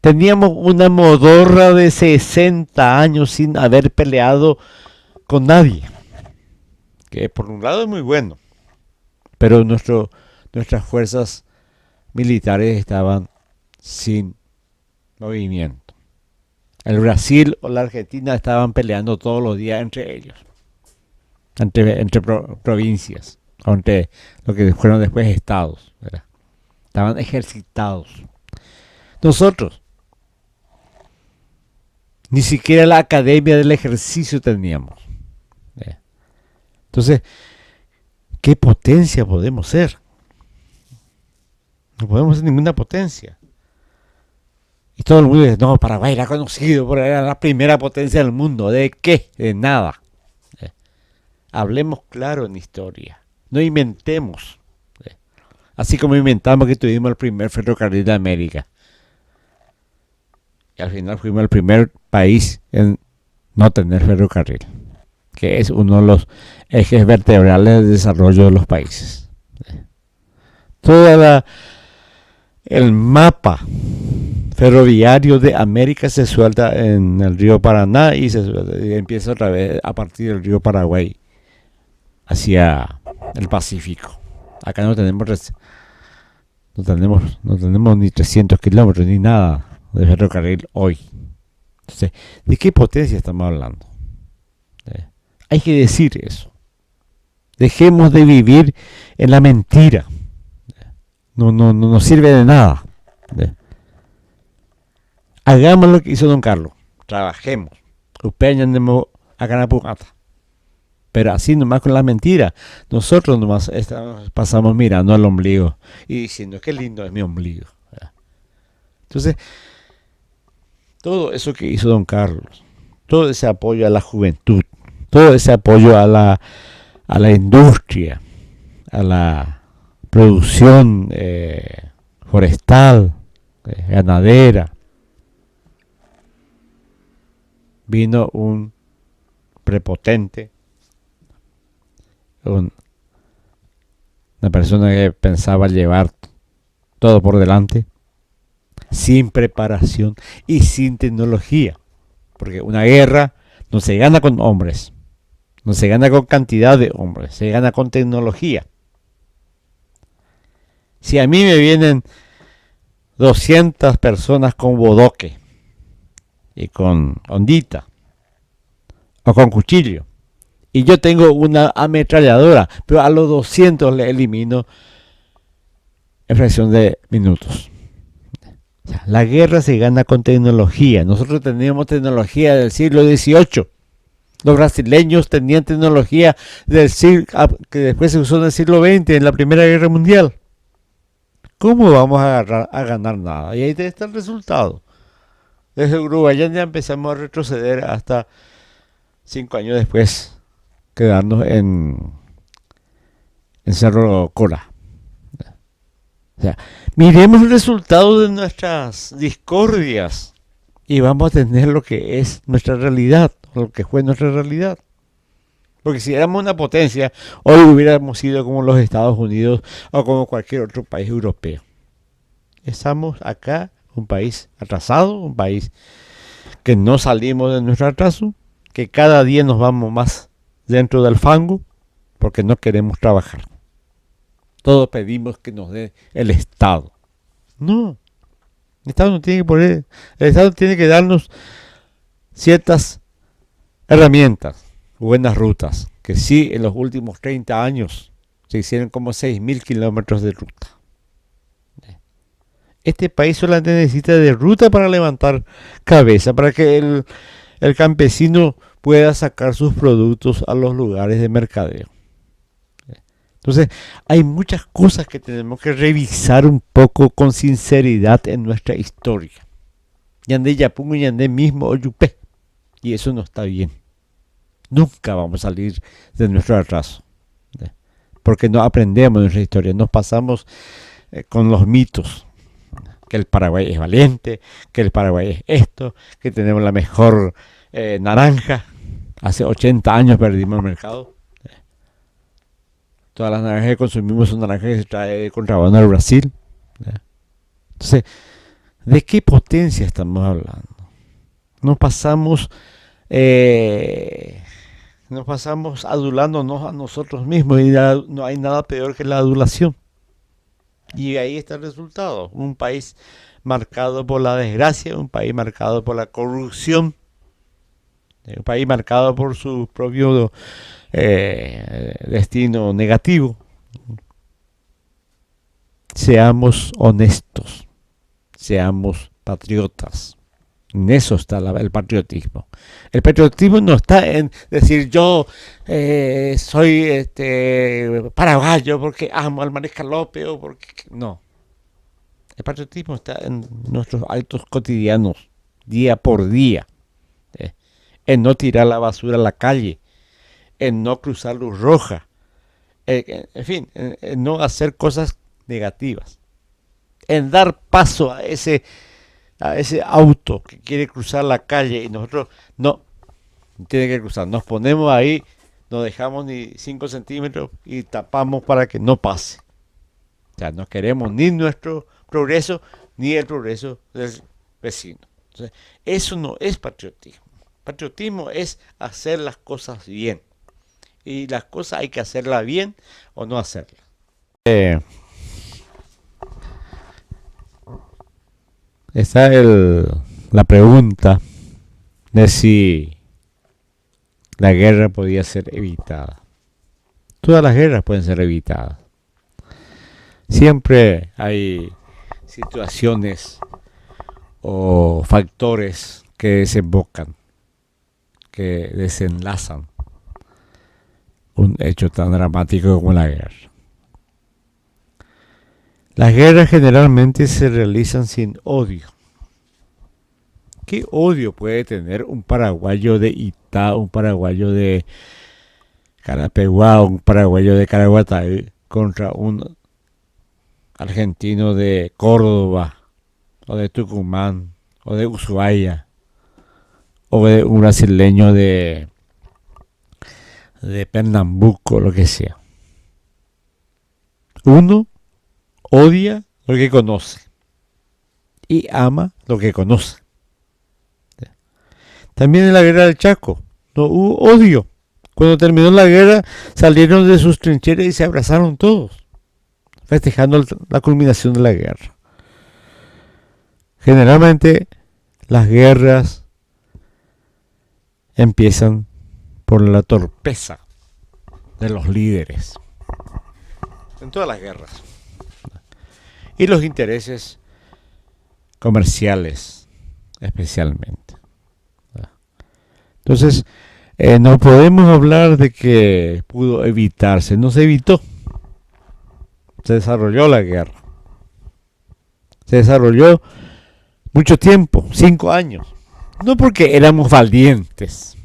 Teníamos una modorra de 60 años sin haber peleado con nadie. Que por un lado es muy bueno. Pero nuestras fuerzas militares estaban sin movimiento. El Brasil o la Argentina estaban peleando todos los días entre ellos, entre provincias ante lo que fueron después estados, ¿verdad? Estaban ejercitados. Nosotros, ni siquiera la academia del ejercicio teníamos. Entonces, ¿qué potencia podemos ser? No podemos ser ninguna potencia. Y todo el mundo dice, no, Paraguay era conocido, porque era la primera potencia del mundo. ¿De qué? De nada. Hablemos claro en historia. No inventemos. Así como inventamos que tuvimos el primer ferrocarril de América. Y al final fuimos el primer país en no tener ferrocarril, que es uno de los ejes vertebrales del desarrollo de los países. El mapa ferroviario de América se suelta en el río Paraná y empieza otra vez a partir del río Paraguay hacia el Pacífico. Acá no tenemos ni 300 kilómetros ni nada de ferrocarril hoy. Entonces, ¿de qué potencia estamos hablando? Hay que decir eso. Dejemos de vivir en la mentira. No nos sirve de nada. Hagamos lo que hizo Don Carlos. Trabajemos. Ustedes acá en Pugata. Pero así nomás con la mentira. Nosotros nomás pasamos mirando al ombligo y diciendo, qué lindo es mi ombligo. Entonces, todo eso que hizo Don Carlos, todo ese apoyo a la juventud, todo ese apoyo a la industria, a la producción forestal, ganadera, vino un prepotente, una persona que pensaba llevar todo por delante, sin preparación y sin tecnología, porque una guerra no se gana con hombres, no se gana con cantidad de hombres, se gana con tecnología. Si a mí me vienen 200 personas con bodoque y con hondita o con cuchillo y yo tengo una ametralladora, pero a los 200 le elimino en fracción de minutos. La guerra se gana con tecnología. Nosotros teníamos tecnología del siglo XVIII. Los brasileños tenían tecnología del siglo que después se usó en el siglo XX, en la Primera Guerra Mundial. ¿Cómo vamos a ganar nada? Y ahí está el resultado. Desde Uruguay ya empezamos a retroceder hasta 5 años después quedarnos en Cerro Cora. O sea, miremos el resultado de nuestras discordias y vamos a tener lo que es nuestra realidad, lo que fue nuestra realidad. Porque si éramos una potencia, hoy hubiéramos sido como los Estados Unidos o como cualquier otro país europeo. Estamos acá, un país atrasado, un país que no salimos de nuestro atraso, que cada día nos vamos más dentro del fango porque no queremos trabajar. Todos pedimos que nos dé el Estado. No. El Estado no tiene que poner, el Estado tiene que darnos ciertas herramientas, buenas rutas, que sí en los últimos 30 años se hicieron como 6.000 kilómetros de ruta. Este país solamente necesita de ruta para levantar cabeza, para que el campesino pueda sacar sus productos a los lugares de mercadeo. Entonces, hay muchas cosas que tenemos que revisar un poco con sinceridad en nuestra historia. Yandé Yapungo, Yandé mismo, Oyupé. Y eso no está bien. Nunca vamos a salir de nuestro atraso. Porque no aprendemos nuestra historia. Nos pasamos con los mitos. Que el Paraguay es valiente, que el Paraguay es esto, que tenemos la mejor naranja. Hace 80 años perdimos el mercado. Todas las naranjas que consumimos son naranjas que se trae de contrabando al Brasil. Entonces, ¿de qué potencia estamos hablando? Nos pasamos adulándonos a nosotros mismos y no hay nada peor que la adulación. Y ahí está el resultado. Un país marcado por la desgracia, un país marcado por la corrupción, un país marcado por su propio destino negativo, Seamos honestos, seamos patriotas. En eso está el patriotismo. El patriotismo no está en decir yo soy paraguayo porque amo al Mariscal López o porque... No. El patriotismo está en nuestros actos cotidianos, día por día. En no tirar la basura a la calle, en no cruzar luz roja, en fin, en no hacer cosas negativas, en dar paso a ese auto que quiere cruzar la calle y nosotros no tiene que cruzar. Nos ponemos ahí, no dejamos ni 5 centímetros y tapamos para que no pase. O sea, no queremos ni nuestro progreso ni el progreso del vecino. Entonces, eso no es patriotismo. Patriotismo es hacer las cosas bien. Y las cosas hay que hacerlas bien o no hacerlas. Está la pregunta de si la guerra podía ser evitada. Todas las guerras pueden ser evitadas. Siempre hay situaciones o factores que desembocan, que desenlazan un hecho tan dramático como la guerra. Las guerras generalmente se realizan sin odio. ¿Qué odio puede tener un paraguayo de Itá, un paraguayo de Carapeguá, un paraguayo de Caraguatay contra un argentino de Córdoba, o de Tucumán, o de Ushuaia, o de un brasileño de Pernambuco, lo que sea? Uno odia lo que conoce y ama lo que conoce. También en la guerra del Chaco no hubo odio. Cuando terminó la guerra salieron de sus trincheras y se abrazaron todos, festejando la culminación de la guerra. Generalmente las guerras empiezan por la torpeza de los líderes. En todas las guerras. Y los intereses comerciales, especialmente. Entonces, no podemos hablar de que pudo evitarse. No se evitó. Se desarrolló la guerra. Se desarrolló mucho tiempo, 5 años. No porque éramos valientes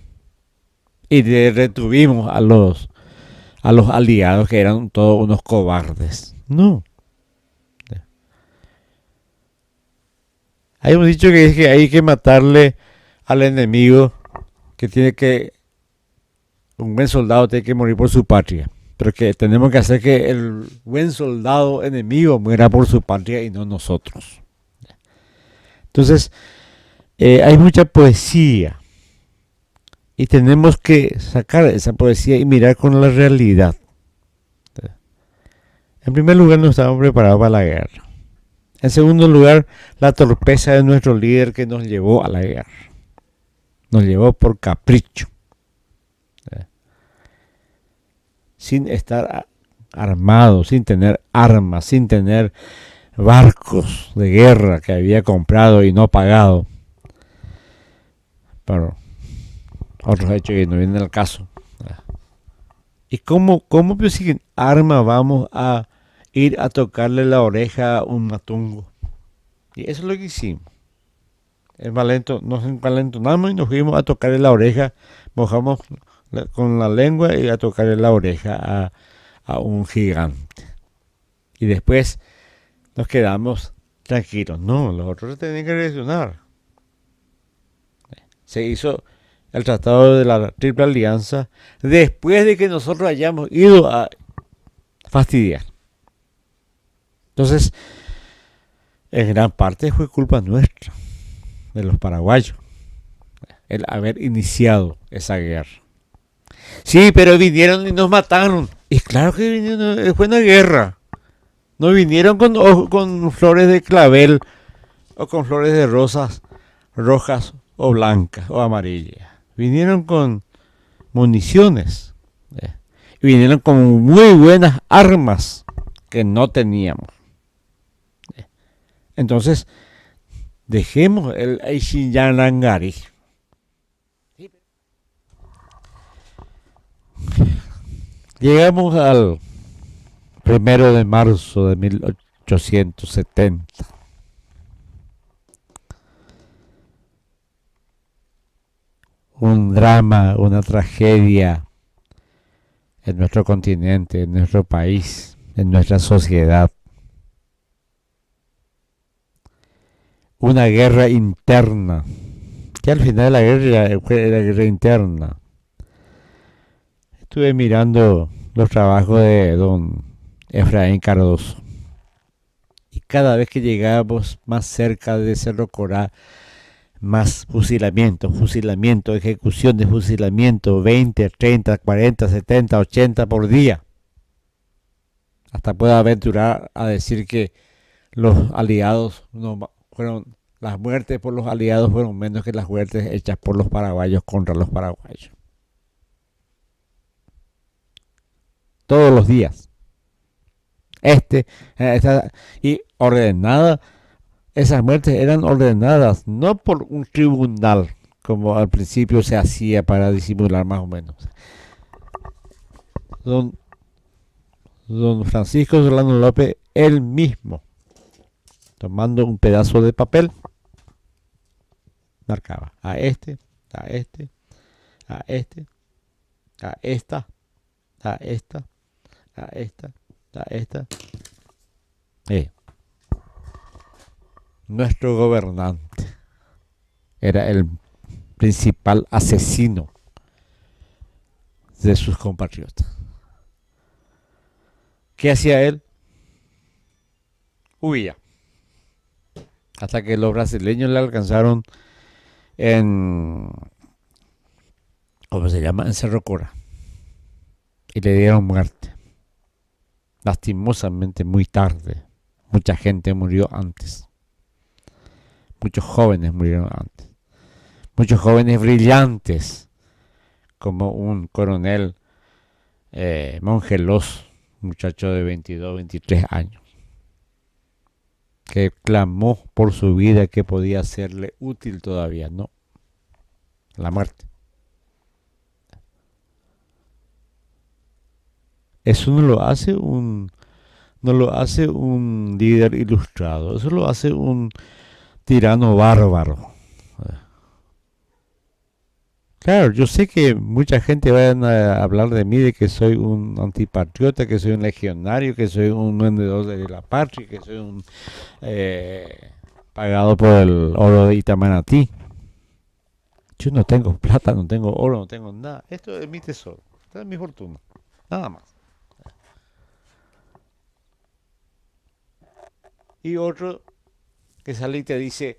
y retuvimos a los aliados que eran todos unos cobardes. No. Hay un dicho que dice que hay que matarle al enemigo, un buen soldado tiene que morir por su patria, pero que tenemos que hacer que el buen soldado enemigo muera por su patria y no nosotros. Entonces, hay mucha poesía y tenemos que sacar esa poesía y mirar con la realidad. En primer lugar, no estábamos preparados para la guerra. En segundo lugar, la torpeza de nuestro líder que nos llevó a la guerra. Nos llevó por capricho. Sin estar armados, sin tener armas, sin tener barcos de guerra que había comprado y no pagado. Pero otros hechos que no vienen al caso. ¿Y cómo pues, sin arma vamos a ir a tocarle la oreja a un matungo? Y eso es lo que hicimos. Nos envalentonamos y nos fuimos a tocarle la oreja, mojamos con la lengua y a tocarle la oreja a un gigante. Y después nos quedamos tranquilos. No, los otros tenían que reaccionar. Se hizo el tratado de la Triple Alianza después de que nosotros hayamos ido a fastidiar. Entonces, en gran parte fue culpa nuestra, de los paraguayos, el haber iniciado esa guerra. Sí, pero vinieron y nos mataron. Y claro que vinieron, fue una guerra. No vinieron con flores de clavel o con flores de rosas rojas o blancas o amarillas. Vinieron con municiones. y vinieron con muy buenas armas que no teníamos. Entonces, dejemos el Aishinyanangari. Llegamos al 1 de marzo de 1870. Un drama, una tragedia en nuestro continente, en nuestro país, en nuestra sociedad. Una guerra interna, que al final la guerra fue la guerra interna. Estuve mirando los trabajos de don Efraín Cardoso. Y cada vez que llegábamos más cerca de Cerro Corá, más fusilamiento, ejecuciones, fusilamiento, 20, 30, 40, 70, 80 por día. Hasta puedo aventurar a decir que los aliados las muertes por los aliados fueron menos que las muertes hechas por los paraguayos contra los paraguayos. Todos los días. Y ordenada, esas muertes eran ordenadas no por un tribunal, como al principio se hacía para disimular más o menos. Don Francisco Solano López, él mismo, tomando un pedazo de papel, marcaba a este, a este, a este, a esta, a esta, a esta, a esta. Nuestro gobernante era el principal asesino de sus compatriotas. ¿Qué hacía él? Huía. Hasta que los brasileños le alcanzaron en Cerro Corá y le dieron muerte. Lastimosamente muy tarde. Mucha gente murió antes. Muchos jóvenes murieron antes. Muchos jóvenes brillantes, como un coronel Mongelos, muchacho de 22, 23 años, que clamó por su vida, que podía serle útil todavía, no, la muerte. Eso no lo hace un líder ilustrado, eso lo hace un tirano bárbaro. Claro, yo sé que mucha gente va a hablar de mí de que soy un antipatriota, que soy un legionario, que soy un vendedor de la patria, que soy un pagado por el oro de Itamanatí. Yo no tengo plata, no tengo oro, no tengo nada. Esto es mi tesoro, esta es mi fortuna, nada más. Y otro que sale y te dice: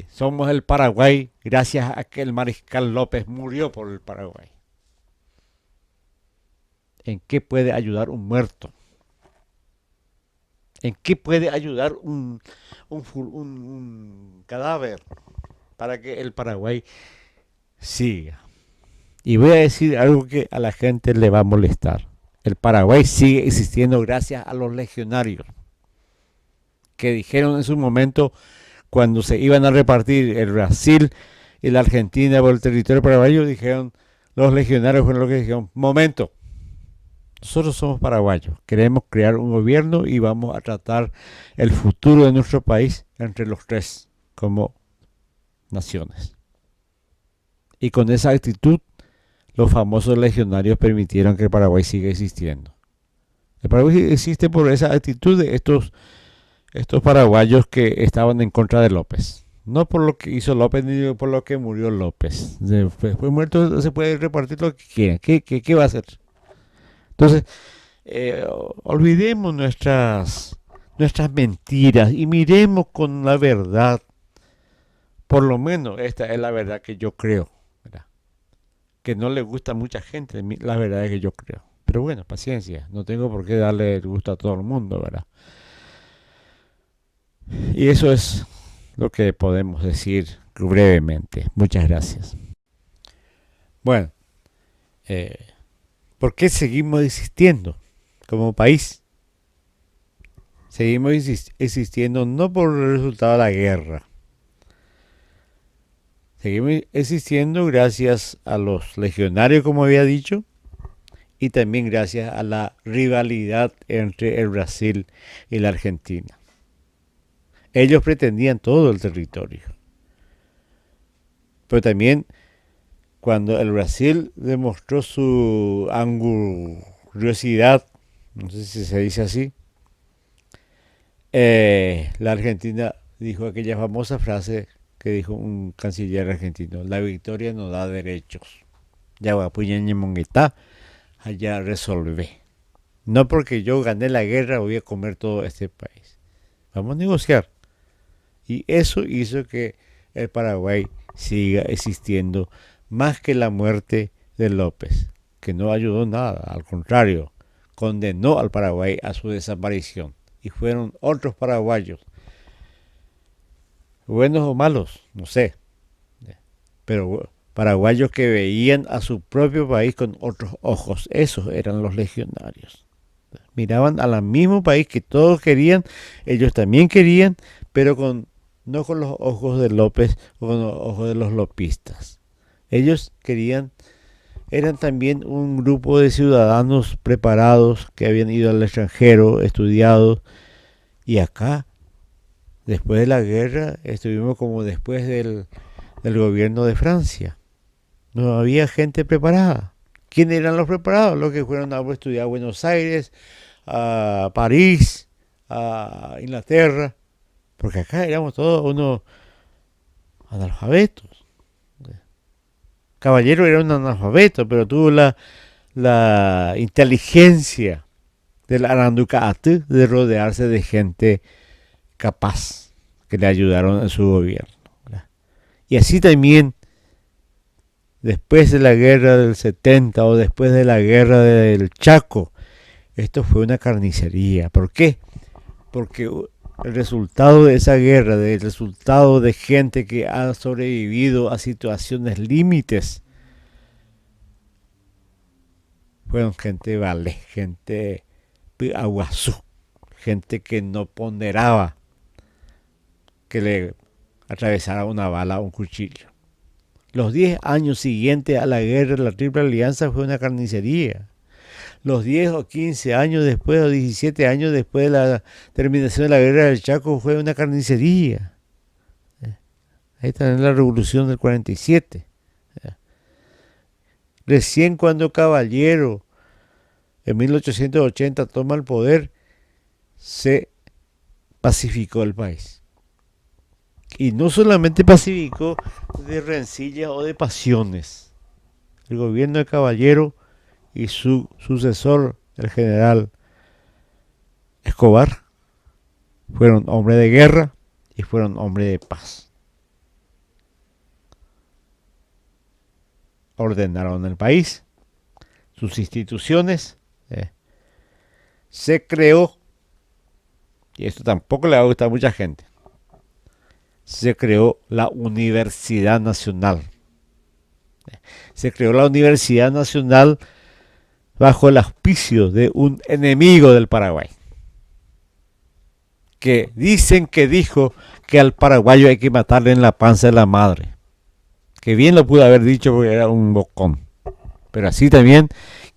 somos el Paraguay gracias a que el Mariscal López murió por el Paraguay. ¿En qué puede ayudar un muerto? ¿En qué puede ayudar un cadáver para que el Paraguay siga? Y voy a decir algo que a la gente le va a molestar. El Paraguay sigue existiendo gracias a los legionarios que dijeron en su momento, cuando se iban a repartir el Brasil y la Argentina por el territorio paraguayo, dijeron, los legionarios fueron los que dijeron: momento, nosotros somos paraguayos, queremos crear un gobierno y vamos a tratar el futuro de nuestro país entre los tres como naciones. Y con esa actitud, los famosos legionarios permitieron que el Paraguay siga existiendo. El Paraguay existe por esa actitud de estos paraguayos que estaban en contra de López. No por lo que hizo López ni por lo que murió López. Fue muerto, se puede repartir lo que quiera. ¿Qué va a hacer? Entonces, olvidemos nuestras mentiras y miremos con la verdad. Por lo menos esta es la verdad que yo creo, ¿verdad? Que no le gusta a mucha gente la verdad que yo creo. Pero bueno, paciencia. No tengo por qué darle el gusto a todo el mundo, ¿verdad? Y eso es lo que podemos decir brevemente. Muchas gracias. Bueno, ¿Por qué seguimos existiendo como país? Seguimos existiendo no por el resultado de la guerra. Seguimos existiendo gracias a los legionarios, como había dicho, y también gracias a la rivalidad entre el Brasil y la Argentina. Ellos pretendían todo el territorio. Pero también cuando el Brasil demostró su anguriosidad, no sé si se dice así, la Argentina dijo aquella famosa frase que dijo un canciller argentino: la victoria nos da derechos. Ya monguetá, allá resolvé. No porque yo gané la guerra voy a comer todo este país. Vamos a negociar. Y eso hizo que el Paraguay siga existiendo, más que la muerte de López, que no ayudó nada, al contrario, condenó al Paraguay a su desaparición. Y fueron otros paraguayos, buenos o malos, no sé, pero paraguayos que veían a su propio país con otros ojos. Esos eran los legionarios. Miraban al mismo país que todos querían, ellos también querían, pero no con los ojos de López o con los ojos de los lopistas. Ellos querían, eran también un grupo de ciudadanos preparados que habían ido al extranjero, estudiado, y acá, después de la guerra, estuvimos como después del gobierno de Francia. No había gente preparada. ¿Quiénes eran los preparados? Los que fueron a estudiar a Buenos Aires, a París, a Inglaterra, porque acá éramos todos unos analfabetos. Caballero era un analfabeto, pero tuvo la inteligencia del Aranducaatú de rodearse de gente capaz que le ayudaron en su gobierno. Y así también, después de la guerra del 70 o después de la guerra del Chaco, esto fue una carnicería. ¿Por qué? Porque el resultado de esa guerra, el resultado de gente que ha sobrevivido a situaciones límites, fueron gente vale, gente aguazú, gente que no ponderaba que le atravesara una bala o un cuchillo. Los 10 años siguientes a la guerra de la Triple Alianza fue una carnicería. Los 10 o 15 años después, o 17 años después de la terminación de la guerra del Chaco, fue una carnicería. Ahí está en la revolución del 47. Recién cuando Caballero, en 1880, toma el poder, se pacificó el país. Y no solamente pacificó de rencillas o de pasiones. El gobierno de Caballero y su sucesor, el general Escobar, fueron hombres de guerra y fueron hombres de paz. Ordenaron el país, sus instituciones, se creó, y esto tampoco le va a gustar a mucha gente, se creó la Universidad Nacional. Se creó la Universidad Nacional bajo el auspicio de un enemigo del Paraguay, que dicen que dijo que al paraguayo hay que matarle en la panza de la madre. Que bien lo pudo haber dicho porque era un bocón. Pero así también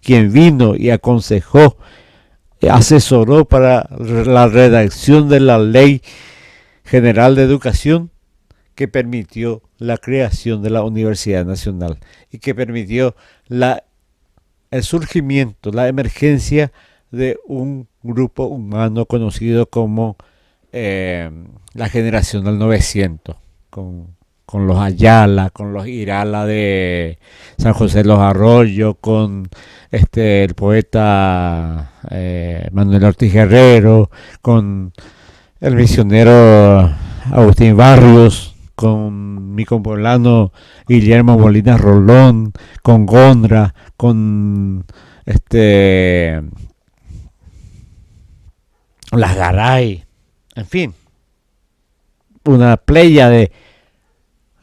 quien vino y aconsejó, asesoró para la redacción de la Ley General de Educación que permitió la creación de la Universidad Nacional y que permitió el surgimiento, la emergencia de un grupo humano conocido como la generación del 900, con los Ayala, con los Irala de San José de los Arroyos, con el poeta Manuel Ortiz Guerrero, con el misionero Agustín Barrios, con mi compoblano Guillermo Molina Rolón, con Gondra, con las Garay, en fin, una playa de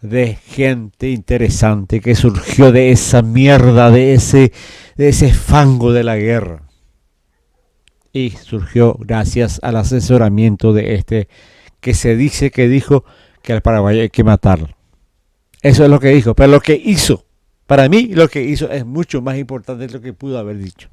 de gente interesante que surgió de esa mierda, de ese fango de la guerra. Y surgió gracias al asesoramiento de este que se dice que dijo que al Paraguay hay que matarlo. Eso es lo que dijo, pero lo que hizo, para mí lo que hizo es mucho más importante de lo que pudo haber dicho.